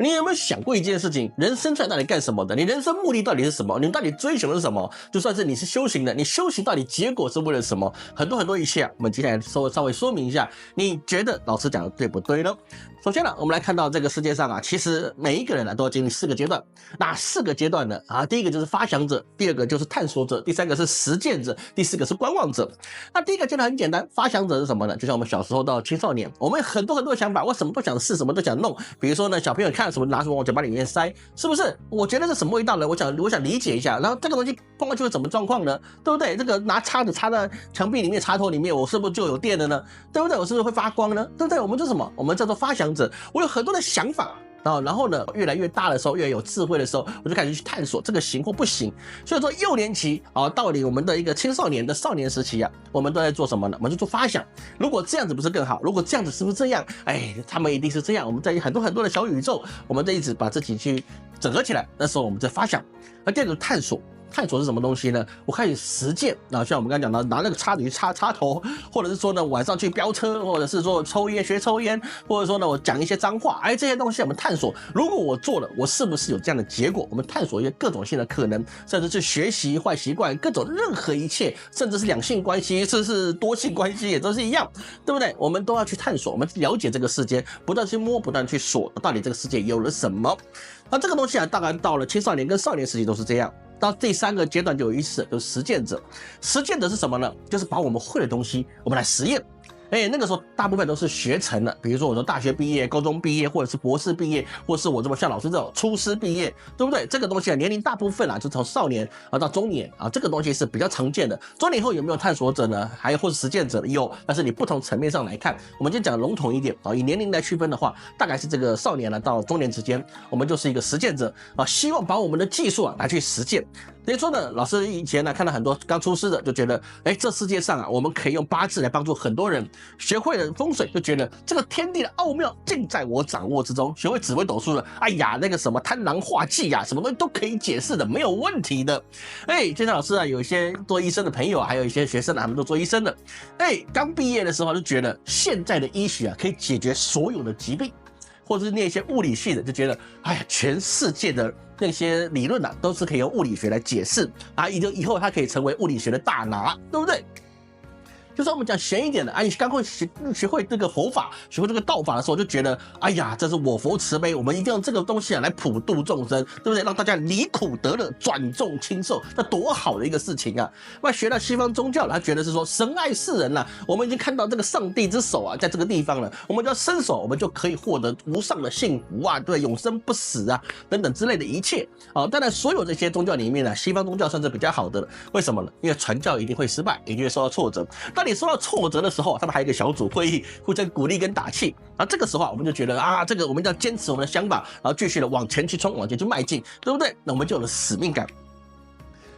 你有没有想过一件事情？人生出来到底干什么的？你人生目的到底是什么？你到底追求的是什么？就算是你是修行的，你修行到底结果是为了什么？很多一切我们接下来稍微说明一下，你觉得老师讲的对不对呢？首先呢，我们来看到这个世界上其实每一个人都要经历4个阶段。哪4个阶段呢？第一个就是发想者，第二个就是探索者，第3个是实践者，第4个是观望者。那第一个阶段很简单，发想者是什么呢？就像我们小时候到青少年，我们有很多的想法，我什么都想试，什么都想弄。比如说呢，小朋友看了什么拿什么往嘴巴里面塞，是不是？我觉得是什么味道呢？我想理解一下，然后这个东西碰到去会什么状况呢？对不对？这个拿叉子插在墙壁里面，插头里面，我是不是就有电了呢？对不对？我是不是会发光呢？对不对？我们叫什么？我们叫做发想者。我有很多的想法。然后呢，越来越大的时候，越有智慧的时候，我就开始去探索这个行或不行。所以说，幼年期到底我们的一个青少年的少年时期我们都在做什么呢？我们就做发想。如果这样子不是更好？如果这样子是不是这样？他们一定是这样。我们在很多的小宇宙，我们在一直把自己去整合起来。那时候我们在发想。那第二个探索。探索是什么东西呢？我开始实践像我们刚才讲到，拿那个叉子去插头，或者是说呢，晚上去飙车，或者是说学抽烟，或者说呢，我讲一些脏话，这些东西我们探索。如果我做了，我是不是有这样的结果？我们探索一些各种性的可能，甚至是学习坏习惯，各种任何一切，甚至是两性关系，甚至是多性关系，也都是一样，对不对？我们都要去探索，我们了解这个世界，不断去摸，不断去锁，到底这个世界有了什么？那这个东西大概到了青少年跟少年时期都是这样。到第3个阶段就有意思，就是实践者。实践者是什么呢？就是把我们会的东西，我们来实验。那个时候大部分都是学成了，比如说我说大学毕业、高中毕业，或者是博士毕业，或者是我这么像老师这种初师毕业，对不对？这个东西年龄大部分就从少年到中年这个东西是比较常见的。中年后有没有探索者呢？还有或是实践者有，但是你不同层面上来看，我们就讲笼统一点以年龄来区分的话，大概是这个少年到中年之间，我们就是一个实践者希望把我们的技术拿去实践。所以说呢，老师以前看到很多刚出师的，就觉得这世界上我们可以用8字来帮助很多人。学会了风水，就觉得这个天地的奥妙尽在我掌握之中。学会紫微斗数了，那个什么贪狼化忌什么东西都可以解释的，没有问题的。就像老师有一些做医生的朋友，还有一些学生他们都做医生的。刚毕业的时候就觉得现在的医学可以解决所有的疾病。或者是念一些物理系的，就觉得全世界的那些理论都是可以用物理学来解释以后他可以成为物理学的大拿，对不对？就算我们讲玄一点的，你刚会学会这个佛法，学会这个道法的时候，就觉得这是我佛慈悲，我们一定用这个东西来普度众生，对不对？让大家离苦得乐，转重轻受，那多好的一个事情啊！那学到西方宗教了，他觉得是说神爱世人了，我们已经看到这个上帝之手在这个地方了，我们就要伸手，我们就可以获得无上的幸福对，永生不死等等之类的一切当然，所有这些宗教里面西方宗教算是比较好的了。为什么呢？因为传教一定会失败，一定会受到挫折。当你受到挫折的时候，他们还有一个小组会议，互相鼓励跟打气。这个时候我们就觉得这个我们要坚持我们的想法，然后继续的往前去冲，往前去迈进，对不对？那我们就有了使命感。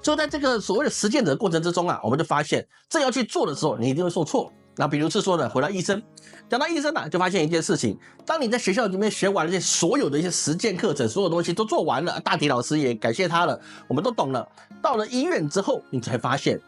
所以在这个所谓的实践者的过程之中我们就发现，正要去做的时候，你一定会受挫。那比如是说呢，回到医生，讲到医生就发现一件事情：当你在学校里面学完了所有的一些实践课程，所有东西都做完了，大体老师也感谢他了，我们都懂了。到了医院之后，你才发现，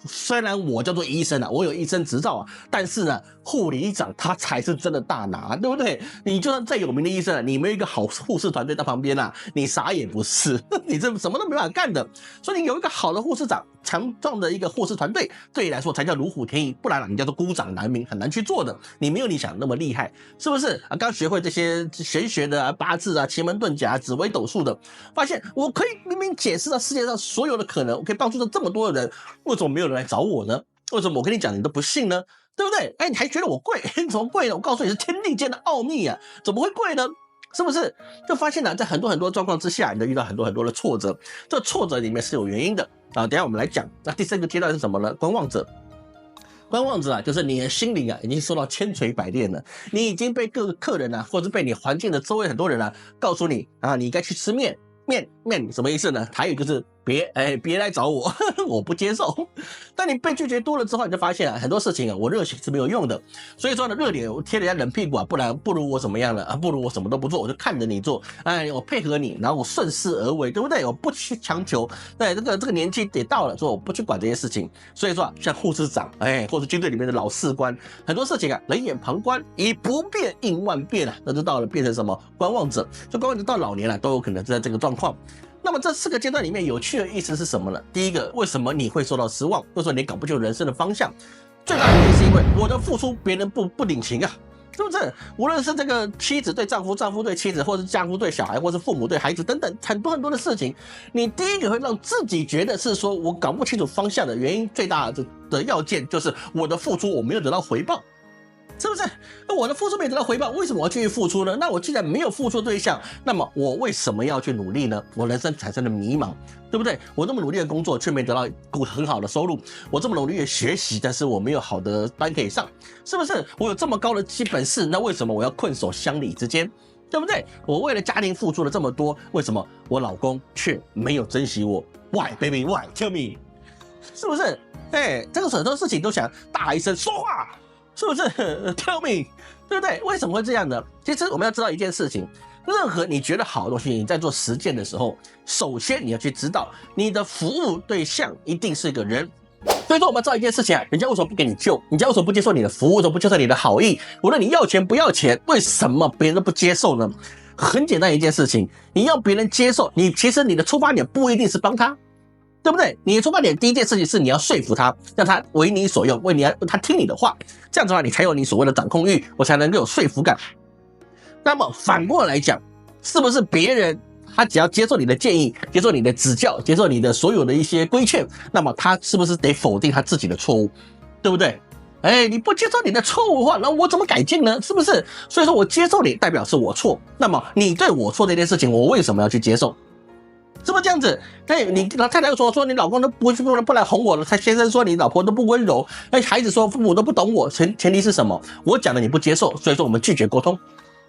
虽然我叫做医生我有医生执照但是呢，护理长他才是真的大拿，对不对？你就算再有名的医生你没有一个好护士团队在旁边你啥也不是，你这什么都没办法干的。所以你有一个好的护士长，强壮的一个护士团队，对你来说才叫如虎添翼，不然你叫做孤掌难鸣，很难去做的。你没有你想的那么厉害，是不是刚学会这些玄学的八字奇门遁甲紫微斗数的，发现我可以明明解释到世界上所有的可能，我可以帮助到这么多的人，为什么没有人来找我呢？为什么我跟你讲你都不信呢？对不对？你还觉得我贵？你怎么贵呢？我告诉你是天地间的奥秘怎么会贵呢？是不是？就发现在很多状况之下，你都遇到很多的挫折，这挫折里面是有原因的等一下我们来讲。那第3个阶段是什么呢？观望者。观望者就是你的心灵已经受到千锤百炼了，你已经被各个客人或者被你环境的周围很多人告诉你你该去吃面什么意思呢？台语就是别来找我，我不接受。但你被拒绝多了之后，你就发现很多事情我热情是没有用的。所以说呢，热脸我贴人家冷屁股不如我怎么样了不如我什么都不做，我就看着你做，我配合你，然后我顺势而为，对不对？我不去强求。对，这个年纪也到了，说我不去管这些事情。所以说像护士长，或是军队里面的老士官，很多事情冷眼旁观，以不变应万变那就到了变成什么观望者，就观望者到老年都有可能在这个状况。那么这4个阶段里面有趣的意思是什么呢？第一个，为什么你会受到失望？为什么你搞不清楚人生的方向？最大的原因是因为我的付出别人不领情啊，是不是？无论是这个妻子对丈夫，丈夫对妻子，或是丈夫对小孩，或是父母对孩子等等很多的事情，你第一个会让自己觉得是说我搞不清楚方向的原因，最大的要件就是我的付出我没有得到回报。是不是？我的付出没得到回报，为什么我要继续付出呢？那我既然没有付出对象，那么我为什么要去努力呢？我人生产生了迷茫，对不对？我这么努力的工作却没得到很好的收入，我这么努力的学习，但是我没有好的班可以上，是不是？我有这么高的基本事，那为什么我要困守乡里之间？对不对？我为了家庭付出了这么多，为什么我老公却没有珍惜我 ？Why baby why tell me？ 是不是？这个很多事情都想大一声说话。是不是 ？Tell me， 对不对？为什么会这样呢？其实我们要知道一件事情，任何你觉得好的东西，你在做实践的时候，首先你要去知道，你的服务对象一定是一个人。所以说，我们要知道一件事情人家为什么不给你救？人家为什么不接受你的服务？为什么不接受你的好意？无论你要钱不要钱，为什么别人都不接受呢？很简单一件事情，你要别人接受，其实你的出发点不一定是帮他。对不对？你的出发点第一件事情是你要说服他，让他为你所用，他听你的话，这样子的话你才有你所谓的掌控欲，我才能够有说服感。那么反过来讲，是不是别人他只要接受你的建议，接受你的指教，接受你的所有的一些规劝，那么他是不是得否定他自己的错误？对不对？你不接受你的错误的话，那我怎么改进呢？是不是？所以说我接受你代表是我错，那么你对我错这件事情，我为什么要去接受？是不是这样子？你太太说你老公都不来哄我了，他先生说你老婆都不温柔，孩子说父母都不懂我，前提是什么？我讲的你不接受，所以说我们拒绝沟通，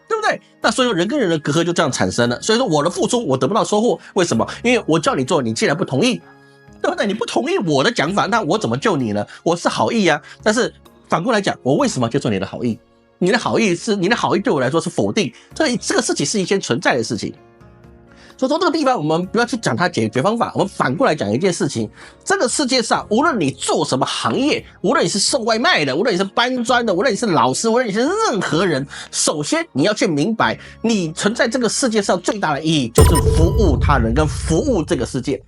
对不对？那所以说人跟人的隔阂就这样产生了。所以说我的付出我得不到收获，为什么？因为我叫你做，你既然不同意，对不对？你不同意我的讲法，那我怎么救你呢？我是好意啊，但是反过来讲，我为什么要接受你的好意？你的好意对我来说是否定，这个事情是一件存在的事情。所以从这个地方，我们不要去讲它解决方法，我们反过来讲一件事情：这个世界上，无论你做什么行业，无论你是送外卖的，无论你是搬砖的，无论你是老师，无论你是任何人，首先你要去明白，你存在这个世界上最大的意义就是服务他人跟服务这个世界，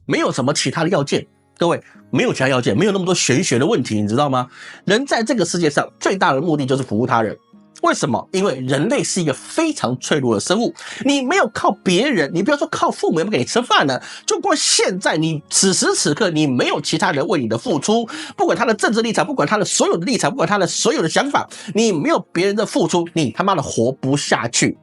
没有什么其他的要件。各位，没有其他要件，没有那么多玄学的问题，你知道吗？人在这个世界上最大的目的就是服务他人。为什么？因为人类是一个非常脆弱的生物，你没有靠别人，你不要说靠父母要不给你吃饭呢，就光现在你此时此刻你没有其他人为你的付出，不管他的政治立场，不管他的所有的立场，不管他的所有的想法，你没有别人的付出，你他妈的活不下去。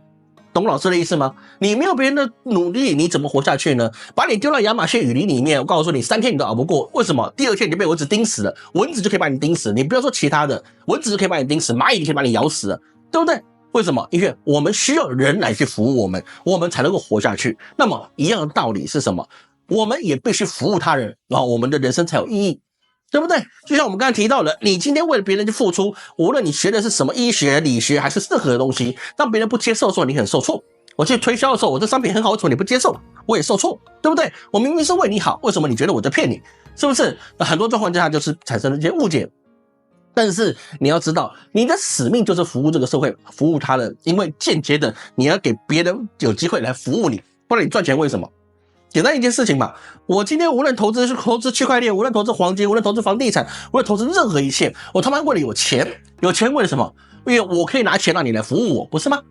懂老师的意思吗？你没有别人的努力，你怎么活下去呢？把你丢到亚马逊雨林里面，我告诉你，3天你都熬不过。为什么？第2天你就被蚊子叮死了，蚊子就可以把你叮死，你不要说其他的，蚊子就可以把你叮死，蚂蚁就可以把你咬死了，对不对？为什么？因为我们需要人来去服务我们，我们才能够活下去。那么一样的道理是什么？我们也必须服务他人，然后我们的人生才有意义。对不对？就像我们刚才提到的，你今天为了别人去付出，无论你学的是什么医学、理学还是任何的东西，当别人不接受的时候，你很受挫。我去推销的时候，我这商品很好，为什么你不接受？我也受挫，对不对？我明明是为你好，为什么你觉得我在骗你？是不是？很多状况下就是产生了一些误解。但是你要知道，你的使命就是服务这个社会，服务他人，因为间接的你要给别人有机会来服务你，不然你赚钱为什么？简单一件事情嘛，我今天无论投资区块链，无论投资黄金，无论投资房地产，无论投资任何一切，我他妈为了有钱为了什么？因为我可以拿钱让你来服务我，不是吗？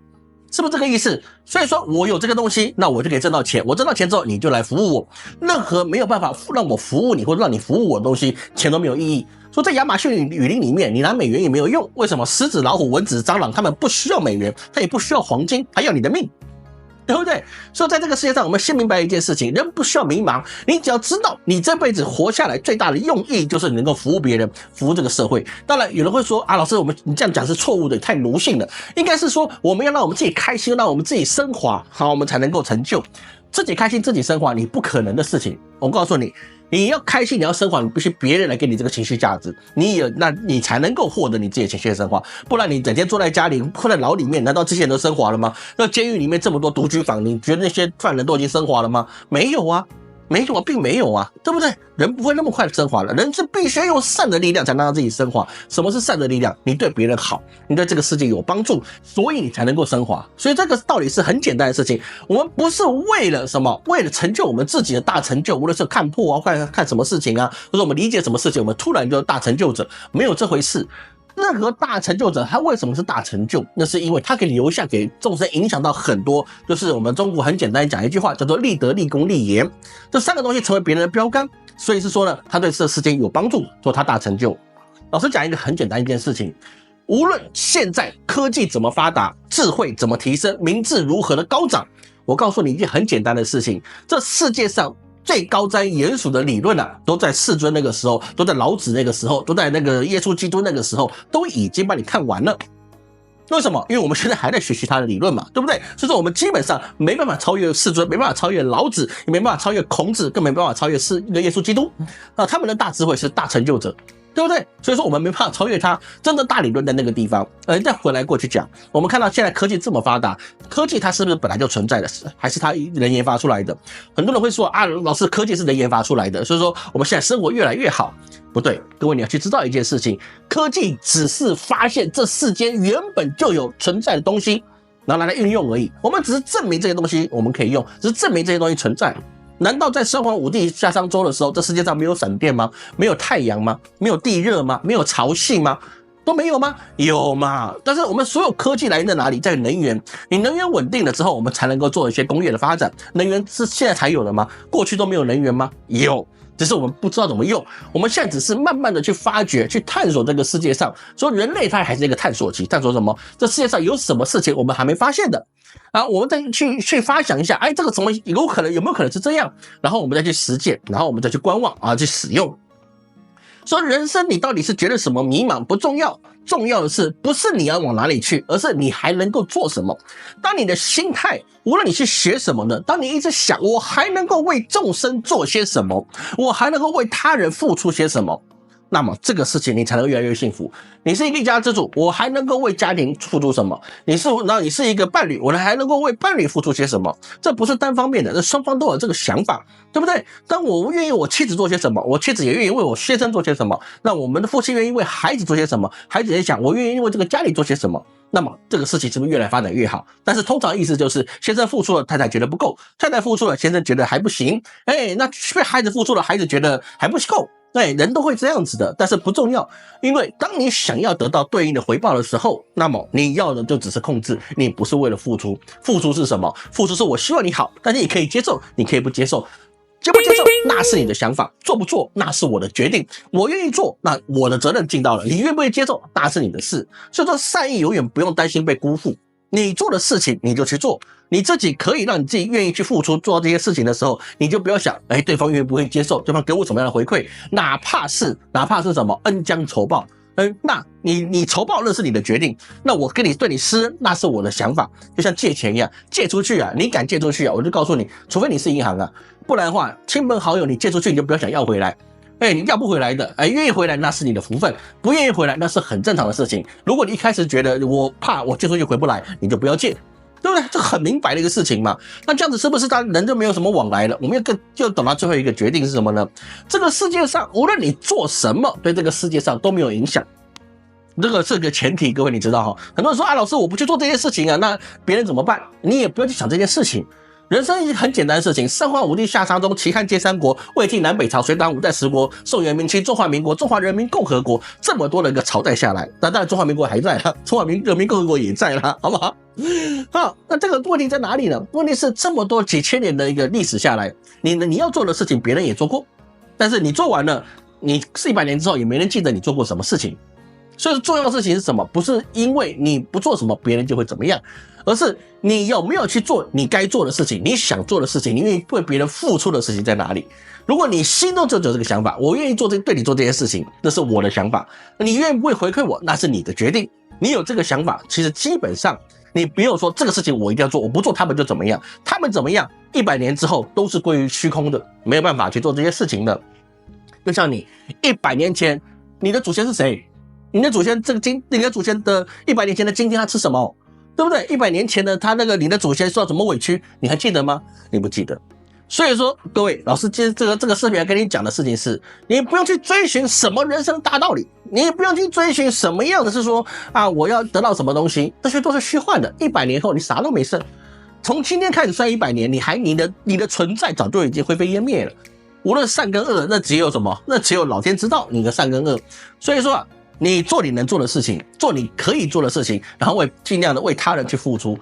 是不是这个意思？所以说我有这个东西，那我就可以挣到钱，我挣到钱之后你就来服务我，任何没有办法让我服务你或者让你服务我的东西，钱都没有意义。说在亚马逊雨林里面，你拿美元也没有用，为什么？狮子、老虎、蚊子、蟑螂，他们不需要美元，他也不需要黄金，他要你的命。对不对？所以在这个世界上，我们先明白一件事情：人不需要迷茫，你只要知道，你这辈子活下来最大的用意就是你能够服务别人，服务这个社会。当然，有人会说啊，老师，你这样讲是错误的，太奴性了。应该是说，我们要让我们自己开心，让我们自己升华，好，我们才能够成就。自己开心自己升华，你不可能的事情。我告诉你，你要开心，你要升华，你必须别人来给你这个情绪价值，那你才能够获得你自己的情绪的升华。不然你整天坐在家里，困在牢里面，难道这些人都升华了吗？那监狱里面这么多毒拘房，你觉得那些犯人都已经升华了吗？没有啊。没有啊，并没有啊，对不对？人不会那么快升华了，人是必须要用善的力量才能让自己升华。什么是善的力量？你对别人好，你对这个世界有帮助，所以你才能够升华。所以这个道理是很简单的事情。我们不是为了什么，为了成就我们自己的大成就，无论是看破啊，看什么事情啊，或者我们理解什么事情，我们突然就大成就者，没有这回事。任何大成就者，他为什么是大成就？那是因为他可以留下给众生，影响到很多。就是我们中国很简单讲一句话，叫做立德、立功、立言，这三个东西成为别人的标杆。所以是说呢，他对这个世界有帮助，说他大成就。老师讲一个很简单一件事情，无论现在科技怎么发达，智慧怎么提升，民智如何的高涨，我告诉你一件很简单的事情，这世界上最高瞻严肃的理论啊，都在世尊那个时候，都在老子那个时候，都在那个耶稣基督那个时候，都已经把你看完了。为什么？因为我们现在还在学习他的理论嘛，对不对？所以说我们基本上没办法超越世尊，没办法超越老子，也没办法超越孔子，更没办法超越耶稣基督。他们的大智慧是大成就者，对不对？所以说我们没办法超越他，真的大理论在那个地方。再回来过去讲，我们看到现在科技这么发达，科技它是不是本来就存在的，还是它人研发出来的？很多人会说啊，老师，科技是人研发出来的，所以说我们现在生活越来越好。不对，各位你要去知道一件事情，科技只是发现这世间原本就有存在的东西，然后来运用而已。我们只是证明这些东西我们可以用，只是证明这些东西存在。难道在三皇五帝下商周的时候，这世界上没有闪电吗？没有太阳吗？没有地热吗？没有潮汐吗？都没有吗？有嘛？但是我们所有科技来源在哪里？在能源。你能源稳定了之后，我们才能够做一些工业的发展。能源是现在才有的吗？过去都没有能源吗？有。只是我们不知道怎么用，我们现在只是慢慢的去发掘、去探索这个世界上。所以人类它还是一个探索期，探索什么？这世界上有什么事情我们还没发现的？然后我们再去发想一下，哎，这个什么有没有可能是这样？然后我们再去实践，然后我们再去观望啊，去使用。说人生你到底是觉得什么迷茫不重要，重要的是不是你要往哪里去，而是你还能够做什么。当你的心态，无论你去学什么呢，当你一直想我还能够为众生做些什么，我还能够为他人付出些什么，那么这个事情你才能越来越幸福。你是一个一家之主，我还能够为家庭付出什么？你是一个伴侣，我还能够为伴侣付出些什么？这不是单方面的，这双方都有这个想法，对不对？当我愿意我妻子做些什么，我妻子也愿意为我先生做些什么，那我们的夫妻愿意为孩子做些什么，孩子也想我愿意为这个家里做些什么，那么这个事情是不是越来发展越好？但是通常意思就是先生付出了，太太觉得不够，太太付出了，先生觉得还不行，那被孩子付出了，孩子觉得还不够。对，人都会这样子的，但是不重要，因为当你想要得到对应的回报的时候，那么你要的就只是控制，你不是为了付出。付出是什么？付出是我希望你好，但是你可以接受，你可以不接受，接不接受那是你的想法，做不做那是我的决定。我愿意做，那我的责任尽到了，你愿不愿意接受那是你的事。所以说善意永远不用担心被辜负，你做的事情你就去做，你自己可以让你自己愿意去付出，做到这些事情的时候，你就不要想，对方愿不愿意接受，对方给我什么样的回馈，哪怕是什么恩将仇报，那你仇报那是你的决定，那我跟你对你施恩那是我的想法，就像借钱一样，借出去啊，你敢借出去啊，我就告诉你，除非你是银行啊，不然的话，亲朋好友你借出去你就不要想要回来。你要不回来的，愿意回来那是你的福分，不愿意回来那是很正常的事情。如果你一开始觉得我怕我借出去回不来，你就不要借，对不对？这很明白的一个事情嘛。那这样子是不是人就没有什么往来了？我们就等到最后一个决定是什么呢？这个世界上无论你做什么，对这个世界上都没有影响。这个是个前提，各位你知道哈。很多人说啊，老师我不去做这件事情啊，那别人怎么办？你也不要去想这件事情。人生很简单的事情，三皇五帝下商周，齐汉皆三国，魏晋南北朝，隋唐五代十国，宋元明清，中华民国，中华人民共和国，这么多的一个朝代下来，那当然中华民国还在了，中华人民共和国也在了，好不好？好，那这个问题在哪里呢？问题是这么多几千年的一个历史下来，你要做的事情别人也做过，但是你做完了，你400年之后也没人记得你做过什么事情。所以重要的事情是什么？不是因为你不做什么别人就会怎么样，而是你有没有去做你该做的事情，你想做的事情，你愿意为别人付出的事情在哪里。如果你心中就有这个想法，我愿意对你做这些事情，那是我的想法，你愿意不会回馈我，那是你的决定。你有这个想法，其实基本上你不用说这个事情我一定要做，我不做他们就怎么样，他们怎么样，100年之后都是归于虚空的，没有办法去做这些事情的。就像你100年前，你的祖先是谁？你的祖先你的祖先的100年前的今天他吃什么？对不对？100年前的他那个你的祖先受到什么委屈，你还记得吗？你不记得。所以说，各位老师今天这个视频要跟你讲的事情是，你不用去追寻什么人生大道理，你也不用去追寻什么样的是说啊，我要得到什么东西，这些都是虚幻的。100年后你啥都没剩，从今天开始算100年，你的存在早就已经灰飞烟灭了。无论善跟恶，那只有什么？那只有老天知道你的善跟恶。所以说啊，你做你能做的事情，做你可以做的事情，然后尽量的为他人去付出。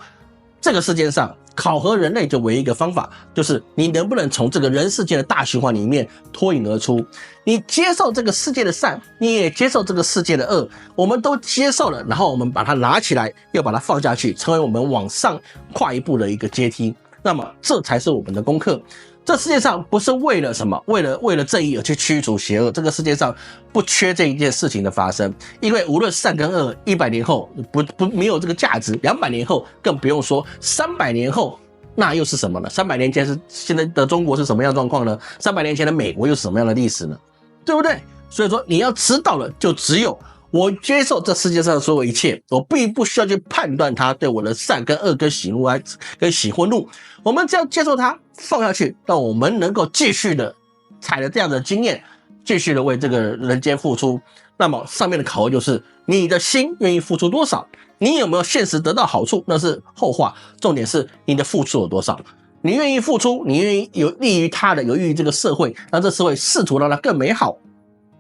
这个世界上考核人类就唯一一个方法，就是你能不能从这个人世间的大循环里面脱颖而出。你接受这个世界的善，你也接受这个世界的恶，我们都接受了，然后我们把它拿起来，又把它放下去，成为我们往上跨一步的一个阶梯。那么这才是我们的功课。这世界上不是为了什么，为了正义而去驱除邪恶，这个世界上不缺这一件事情的发生。因为无论善跟恶，100年后没有这个价值，200年后更不用说，300年后那又是什么呢？300年前现在的中国是什么样的状况呢？300年前的美国又是什么样的历史呢？对不对？所以说你要知道了，就只有我接受这世界上的所有一切，我并不需要去判断它对我的善跟恶跟喜怒哀跟喜或怒，我们只要接受它，放下去，让我们能够继续的踩着这样的经验，继续的为这个人间付出。那么上面的考核就是你的心愿意付出多少，你有没有现实得到好处，那是后话，重点是你的付出有多少。你愿意付出，你愿意有利于他人，有利于这个社会，让这社会试图让它更美好，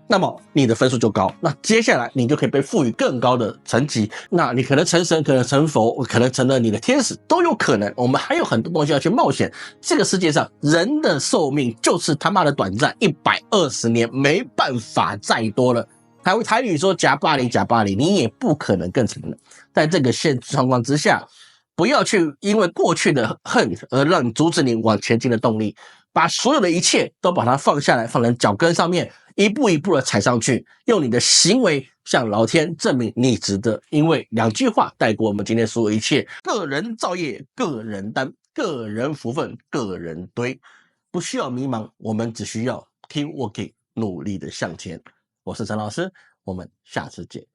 那么你的分数就高，那接下来你就可以被赋予更高的层级，那你可能成神，可能成佛，可能成了你的天使，都有可能。我们还有很多东西要去冒险。这个世界上人的寿命就是他妈的短暂，120年，没办法再多了。台语说假巴黎，你也不可能更成了。在这个状况之下，不要去因为过去的恨而让你阻止你往前进的动力，把所有的一切都把它放下来，放在脚跟上面，一步一步的踩上去，用你的行为向老天证明你值得。因为2句话带过我们今天所有一切：个人造业，个人担；个人福分，个人堆。不需要迷茫，我们只需要 keep working，努力的向前。我是陈老师，我们下次见。